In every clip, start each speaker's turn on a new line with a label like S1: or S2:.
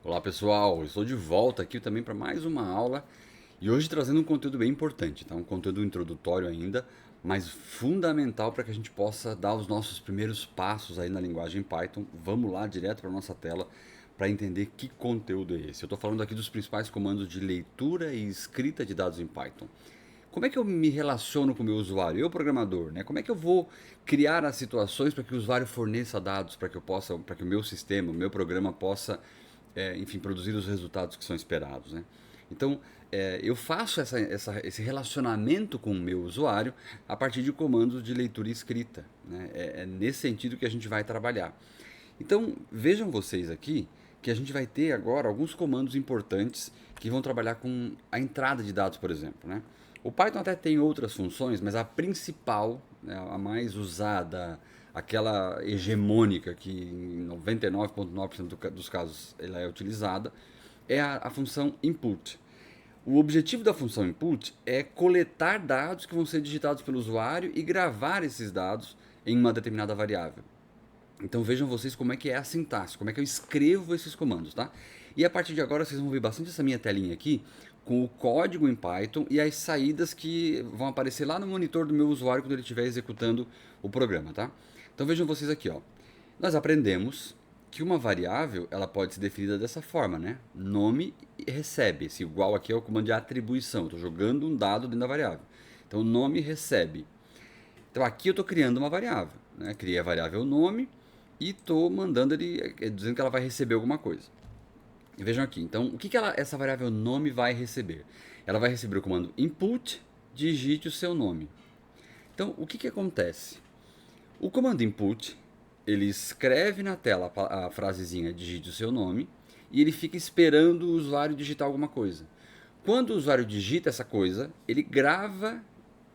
S1: Olá pessoal, eu estou de volta aqui também para mais uma aula e hoje trazendo um conteúdo bem importante, tá? Um conteúdo introdutório ainda, mas fundamental para que a gente possa dar os nossos primeiros passos aí na linguagem Python. Vamos lá direto para a nossa tela para entender que conteúdo é esse. Eu estou falando aqui dos principais comandos de leitura e escrita de dados em Python. Como é que eu me relaciono com o meu usuário? Eu, programador, né? Como é que eu vou criar as situações para que o usuário forneça dados para que eu possa, para que o meu sistema, o meu programa possa, enfim, produzir os resultados que são esperados, né? Então, eu faço esse relacionamento com o meu usuário a partir de comandos de leitura e escrita, né? É nesse sentido que a gente vai trabalhar. Então, vejam vocês aqui que a gente vai ter agora alguns comandos importantes que vão trabalhar com a entrada de dados, por exemplo, né? O Python até tem outras funções, mas a principal, né, a mais usada, aquela hegemônica que em 99,9% dos casos ela é utilizada, é a função input. O objetivo da função input é coletar dados que vão ser digitados pelo usuário e gravar esses dados em uma determinada variável. Então vejam vocês como é que é a sintaxe, como é que eu escrevo esses comandos, tá? E a partir de agora vocês vão ver bastante essa minha telinha aqui, com o código em Python e as saídas que vão aparecer lá no monitor do meu usuário quando ele estiver executando o programa, tá? Então vejam vocês aqui, ó. Nós aprendemos que uma variável ela pode ser definida dessa forma, né? Nome e recebe. Esse igual aqui é o comando de atribuição. Estou jogando um dado dentro da variável. Então nome recebe. Então aqui eu estou criando uma variável, né? Criei a variável nome e estou mandando ele, dizendo que ela vai receber alguma coisa. E vejam aqui, então o que, essa variável nome vai receber? Ela vai receber o comando input, digite o seu nome. Então o que acontece? O comando input, ele escreve na tela a frasezinha digite o seu nome e ele fica esperando o usuário digitar alguma coisa. Quando o usuário digita essa coisa, ele grava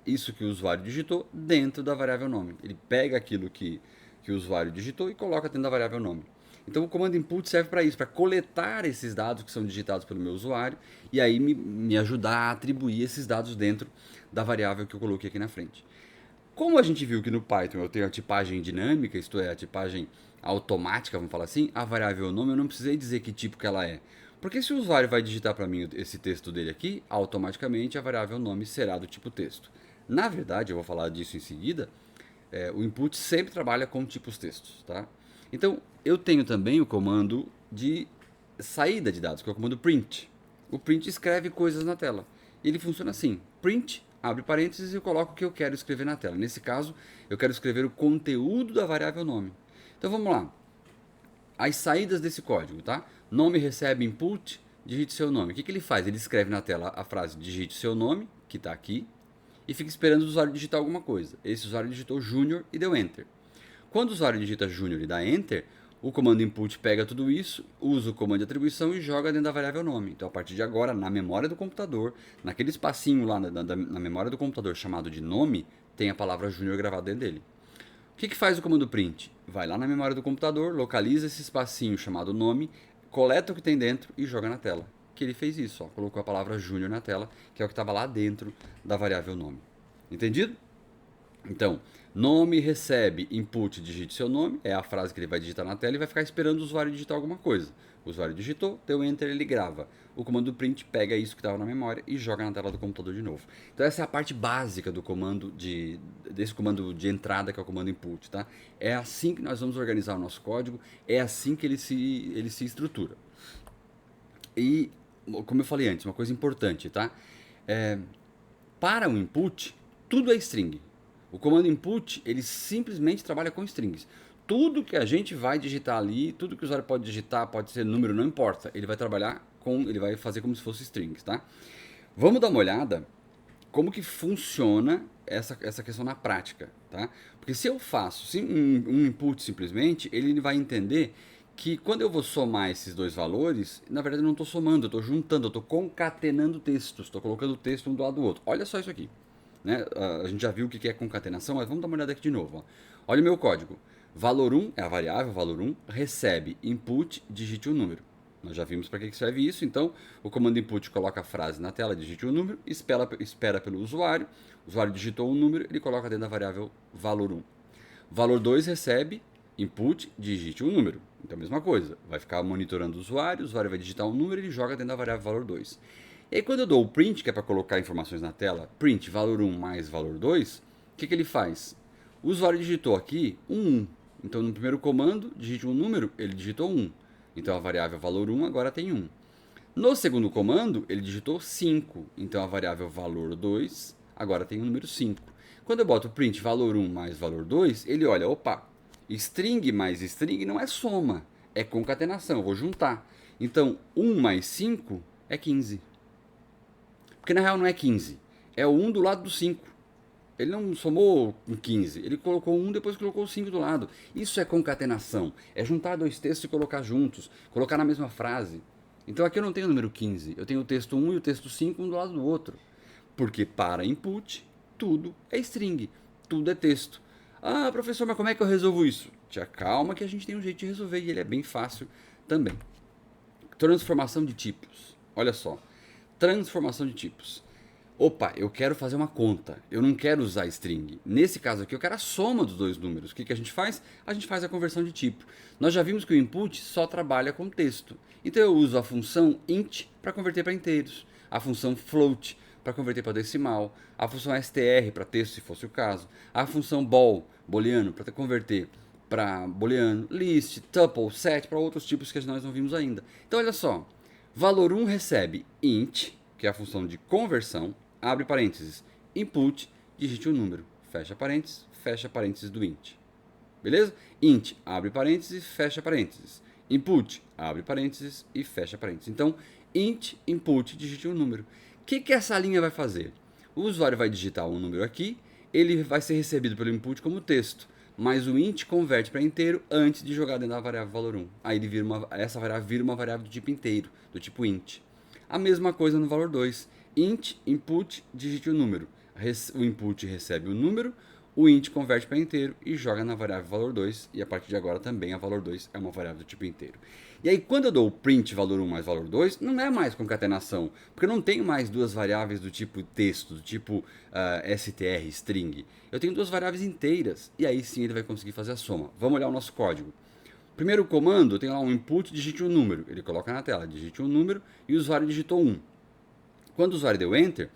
S1: isso que o usuário digitou dentro da variável nome. Ele pega aquilo que o usuário digitou e coloca dentro da variável nome. Então o comando input serve para isso, para coletar esses dados que são digitados pelo meu usuário e aí me ajudar a atribuir esses dados dentro da variável que eu coloquei aqui na frente. Como a gente viu que no Python eu tenho a tipagem dinâmica, isto é, a tipagem automática, vamos falar assim, a variável nome eu não precisei dizer que tipo que ela é. Porque se o usuário vai digitar para mim esse texto dele aqui, automaticamente a variável nome será do tipo texto. Na verdade, eu vou falar disso em seguida, o input sempre trabalha com tipos textos, tá? Então, eu tenho também o comando de saída de dados, que é o comando print. O print escreve coisas na tela. Ele funciona assim: print, abre parênteses e eu coloco o que eu quero escrever na tela. Nesse caso, eu quero escrever o conteúdo da variável nome. Então vamos lá. As saídas desse código, tá? Nome recebe input, digite seu nome. O que ele faz? Ele escreve na tela a frase digite seu nome, que está aqui, e fica esperando o usuário digitar alguma coisa. Esse usuário digitou Júnior e deu Enter. Quando o usuário digita Júnior e dá Enter, o comando input pega tudo isso, usa o comando de atribuição e joga dentro da variável nome. Então, a partir de agora, na memória do computador, naquele espacinho lá na memória do computador chamado de nome, tem a palavra Júnior gravada dentro dele. O que faz o comando print? Vai lá na memória do computador, localiza esse espacinho chamado nome, coleta o que tem dentro e joga na tela. Que ele fez isso, ó, colocou a palavra Júnior na tela, que é o que estava lá dentro da variável nome. Entendido? Então, nome recebe input, digite seu nome, é a frase que ele vai digitar na tela e vai ficar esperando o usuário digitar alguma coisa. O usuário digitou, deu enter, ele grava. O comando print pega isso que estava na memória e joga na tela do computador de novo. Então essa é a parte básica do comando desse comando de entrada que é o comando input, tá? É assim que nós vamos organizar o nosso código, é assim que ele se estrutura. E como eu falei antes, uma coisa importante, tá? É, para o input, tudo é string. O comando input, ele simplesmente trabalha com strings. Tudo que a gente vai digitar ali, tudo que o usuário pode digitar, pode ser número, não importa. Ele vai trabalhar com, ele vai fazer como se fosse strings, tá? Vamos dar uma olhada como que funciona essa questão na prática, tá? Porque se eu faço um input simplesmente, ele vai entender que quando eu vou somar esses dois valores, na verdade eu não estou somando, eu estou juntando, eu estou concatenando textos, estou colocando o texto um do lado do outro. Olha só isso aqui. Né? A gente já viu o que é concatenação, mas vamos dar uma olhada aqui de novo. Ó. Olha o meu código. Valor1 é a variável, valor1 recebe input, digite o número. Nós já vimos para que serve isso, então o comando input coloca a frase na tela, digite o número, espera pelo usuário, o usuário digitou um número, ele coloca dentro da variável valor1. Valor2 recebe input, digite um número. Então a mesma coisa, vai ficar monitorando o usuário vai digitar um número e ele joga dentro da variável valor 2. E aí quando eu dou o print, que é para colocar informações na tela, print valor 1 mais valor 2, o que ele faz? O usuário digitou aqui um 1. Então no primeiro comando, digite um número, ele digitou 1. Então a variável valor 1 agora tem 1. No segundo comando, ele digitou 5. Então a variável valor 2 agora tem o número 5. Quando eu boto print valor 1 mais valor 2, ele olha, opa, string mais string não é soma, é concatenação, eu vou juntar. Então 1 mais 5 é 15. Porque na real não é 15, é o 1 do lado do 5. Ele não somou com 15, ele colocou 1 depois colocou 5 do lado. Isso é concatenação, é juntar dois textos e colocar juntos, colocar na mesma frase. Então aqui eu não tenho o número 15, eu tenho o texto 1 e o texto 5 um do lado do outro. Porque para input, tudo é string, tudo é texto. Ah, professor, mas como é que eu resolvo isso? Te acalma que a gente tem um jeito de resolver e ele é bem fácil também. Transformação de tipos. Olha só, transformação de tipos. Opa, eu quero fazer uma conta, eu não quero usar string. Nesse caso aqui, eu quero a soma dos dois números. O que a gente faz? A gente faz a conversão de tipo. Nós já vimos que o input só trabalha com texto. Então eu uso a função int para converter para inteiros, a função float para converter para decimal, a função str para texto, se fosse o caso, a função booleano, para converter para booleano, list, tuple, set, para outros tipos que nós não vimos ainda. Então olha só, valor 1 recebe int, que é a função de conversão, abre parênteses, input, digite um número, fecha parênteses do int. Beleza? Int, abre parênteses, fecha parênteses. Input, abre parênteses e fecha parênteses. Então, int, input, digite um número. O que essa linha vai fazer? O usuário vai digitar um número aqui, ele vai ser recebido pelo input como texto, mas o int converte para inteiro antes de jogar dentro da variável valor 1. Aí ele essa variável vira uma variável do tipo inteiro, do tipo int. A mesma coisa no valor 2. Int, input, digite o número. O input recebe o número, o int converte para inteiro e joga na variável valor 2. E a partir de agora também a valor 2 é uma variável do tipo inteiro. E aí quando eu dou o print valor 1 mais valor 2, não é mais concatenação. Porque eu não tenho mais duas variáveis do tipo texto, do tipo str, string. Eu tenho duas variáveis inteiras. E aí sim ele vai conseguir fazer a soma. Vamos olhar o nosso código. Primeiro comando tem lá um input, digite um número. Ele coloca na tela, digite um número e o usuário digitou 1. Quando o usuário deu Enter,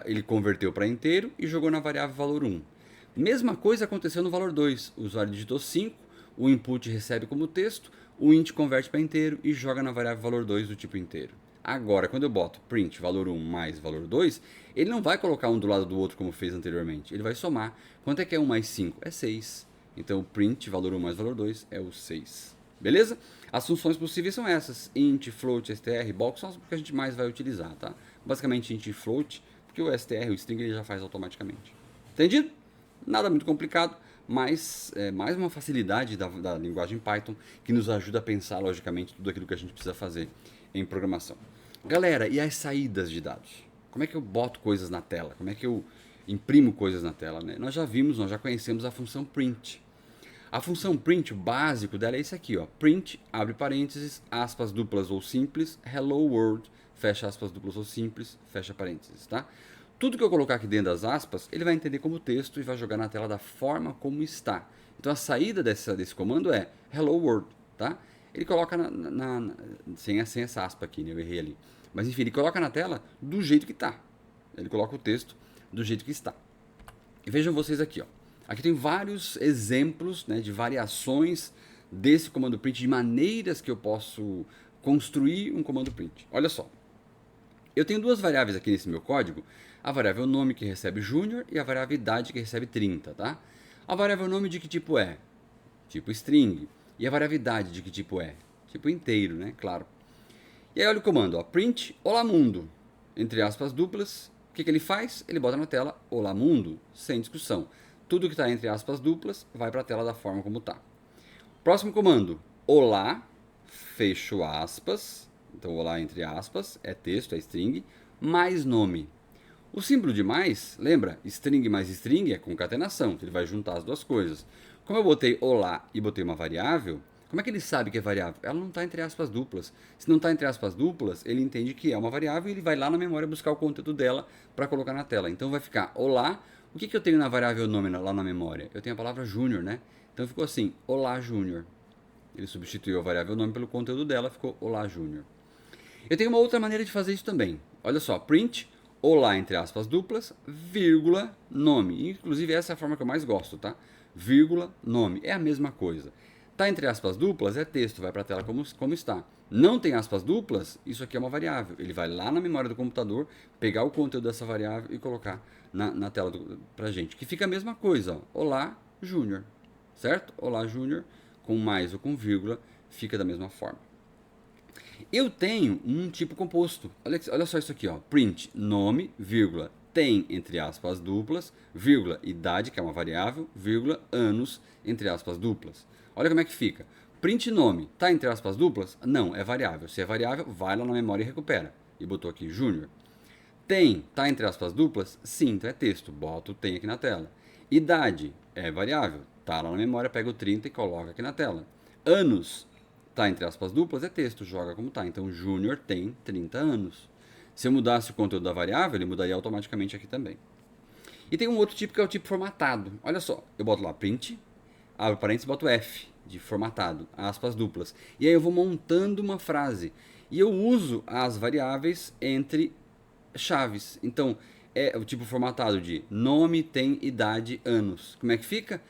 S1: ele converteu para inteiro e jogou na variável valor 1. Mesma coisa aconteceu no valor 2. O usuário digitou 5, o input recebe como texto, o int converte para inteiro e joga na variável valor 2 do tipo inteiro. Agora, quando eu boto print valor 1 mais valor 2, ele não vai colocar um do lado do outro como fez anteriormente. Ele vai somar. Quanto é que é 1 mais 5? É 6. Então, o print valor 1 mais valor 2 é o 6. Beleza? As funções possíveis são essas. Int, float, str, box são as que a gente mais vai utilizar, tá? Basicamente int e float, porque o str, o string, ele já faz automaticamente. Entendido? Nada muito complicado, mas é mais uma facilidade da linguagem Python que nos ajuda a pensar logicamente tudo aquilo que a gente precisa fazer em programação. Galera, e as saídas de dados? Como é que eu boto coisas na tela? Como é que eu imprimo coisas na tela, né? Nós já conhecemos a função print. A função print, o básico dela é isso aqui, ó. Print, abre parênteses, aspas duplas ou simples, hello world, fecha aspas duplas ou simples, fecha parênteses, tá? Tudo que eu colocar aqui dentro das aspas, ele vai entender como texto e vai jogar na tela da forma como está. Então a saída desse comando é hello world, tá? Ele coloca sem essa aspa aqui, né? Eu errei ali. Mas enfim, ele coloca na tela do jeito que está. Ele coloca o texto do jeito que está. E vejam vocês aqui, ó. Aqui tem vários exemplos, né, de variações desse comando print, de maneiras que eu posso construir um comando print. Olha só. Eu tenho duas variáveis aqui nesse meu código. A variável nome que recebe júnior e a variável idade que recebe 30, tá? A variável nome de que tipo é? Tipo string. E a variável idade de que tipo é? Tipo inteiro, né? Claro. E aí olha o comando, ó. Print olá mundo, entre aspas duplas. O que ele faz? Ele bota na tela olá mundo, sem discussão. Tudo que está entre aspas duplas vai para a tela da forma como está. Próximo comando, olá, fecho aspas. Então, olá entre aspas, é texto, é string, mais nome. O símbolo de mais, lembra? String mais string é concatenação, então ele vai juntar as duas coisas. Como eu botei olá e botei uma variável, como é que ele sabe que é variável? Ela não está entre aspas duplas. Se não está entre aspas duplas, ele entende que é uma variável e ele vai lá na memória buscar o conteúdo dela para colocar na tela. Então vai ficar olá. O que eu tenho na variável nome lá na memória? Eu tenho a palavra júnior, né? Então ficou assim, Olá Júnior. Ele substituiu a variável nome pelo conteúdo dela, ficou Olá Júnior. Eu tenho uma outra maneira de fazer isso também. Olha só, print, olá entre aspas duplas, vírgula, nome. Inclusive essa é a forma que eu mais gosto, tá? Vírgula, nome. É a mesma coisa. Tá entre aspas duplas, é texto, vai para a tela como está. Não tem aspas duplas, isso aqui é uma variável. Ele vai lá na memória do computador, pegar o conteúdo dessa variável e colocar na tela pra gente. Que fica a mesma coisa, ó. Olá, Júnior. Certo? Olá, Júnior, com mais ou com vírgula, fica da mesma forma. Eu tenho um tipo composto. Olha só isso aqui, ó. Print, nome, vírgula, tem, entre aspas, duplas, vírgula, idade, que é uma variável, vírgula, anos, entre aspas, duplas. Olha como é que fica. Print nome, tá entre aspas duplas? Não, é variável. Se é variável, vai lá na memória e recupera. E botou aqui Júnior. Tem, tá entre aspas duplas? Sim, então é texto. Bota o tem aqui na tela. Idade, é variável. Tá lá na memória, pega o 30 e coloca aqui na tela. Anos, tá entre aspas duplas, é texto, joga como tá. Então, Júnior tem 30 anos. Se eu mudasse o conteúdo da variável, ele mudaria automaticamente aqui também. E tem um outro tipo que é o tipo formatado. Olha só, eu boto lá print, abro parênteses, boto F, de formatado, aspas duplas. E aí eu vou montando uma frase. E eu uso as variáveis entre chaves. Então, é o tipo formatado de nome, tem, idade, anos. Como é que fica?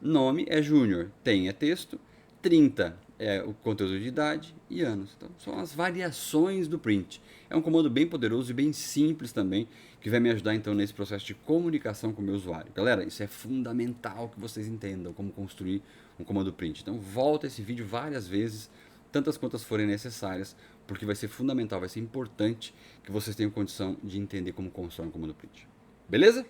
S1: Nome é Júnior, tem é texto, 30 é o conteúdo de idade e anos. Então, são as variações do print. É um comando bem poderoso e bem simples também, que vai me ajudar então nesse processo de comunicação com o meu usuário. Galera, isso é fundamental que vocês entendam como construir um comando print. Então, volta esse vídeo várias vezes, tantas quantas forem necessárias, porque vai ser fundamental, vai ser importante que vocês tenham condição de entender como constrói um comando print. Beleza?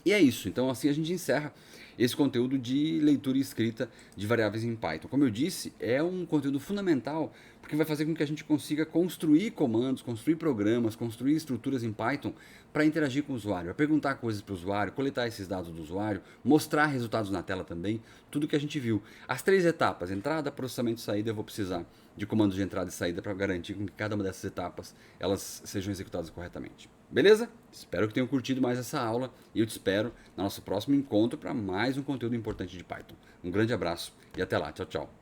S1: E é isso, então assim a gente encerra esse conteúdo de leitura e escrita de variáveis em Python. Como eu disse, é um conteúdo fundamental porque vai fazer com que a gente consiga construir comandos, construir programas, construir estruturas em Python para interagir com o usuário, perguntar coisas para o usuário, coletar esses dados do usuário, mostrar resultados na tela também, tudo que a gente viu. As 3 etapas, entrada, processamento e saída, eu vou precisar de comandos de entrada e saída para garantir que cada uma dessas etapas elas sejam executadas corretamente. Beleza? Espero que tenham curtido mais essa aula e eu te espero no nosso próximo encontro para mais um conteúdo importante de Python. Um grande abraço e até lá. Tchau, tchau.